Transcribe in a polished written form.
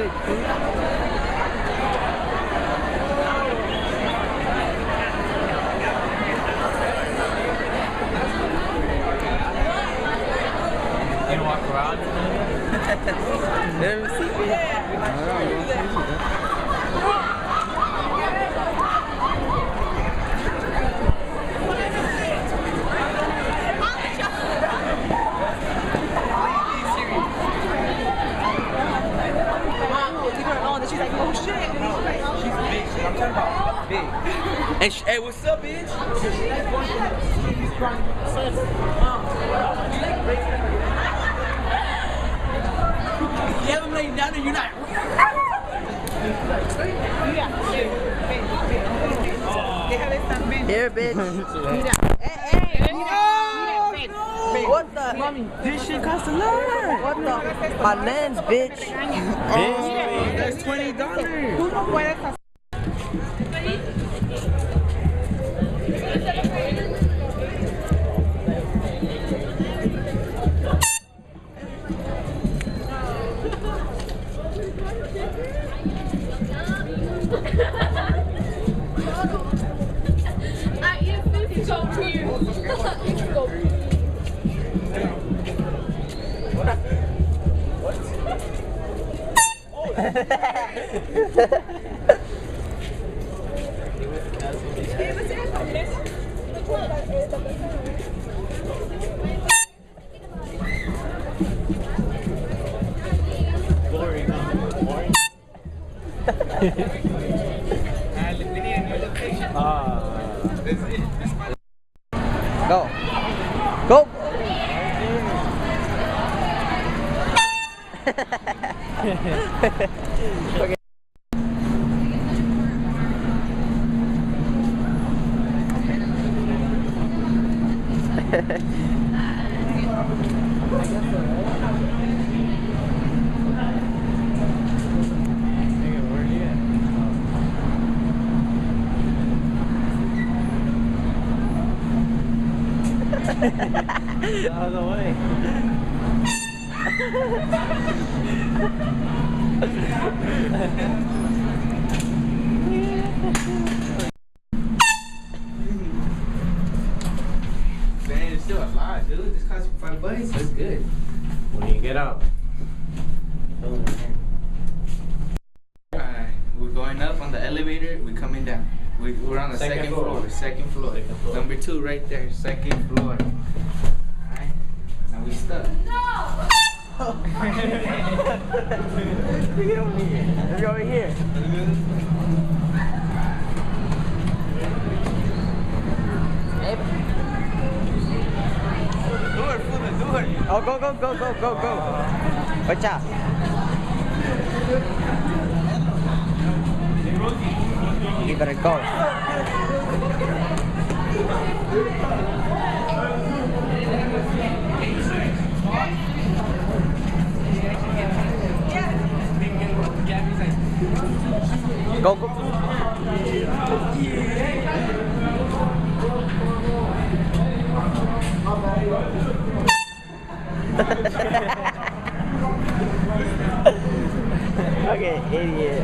sick, dude. You don't walk around? Let me see, bitch. She's like, oh shit. She's big. I'm talking about big. And hey, what's up, bitch? You haven't laid down and you're not. Here, bitch. What the? Mommy, this shit costs a lot. What the? My lens, bitch. That's $20. Tú no puedes hacer. Go. Go. Okay. Out of the way. Man, it's still a lot, dude. This costs you $5. That's good. When you get out. Alright, we're going up on the elevator. We're coming down. We're on the second floor. Second floor. Number 2 right there. Second floor. Alright. Now we stuck. Get over here. Get over here. Do it. Oh, go. Watch out. You better go. Go. Okay, idiot.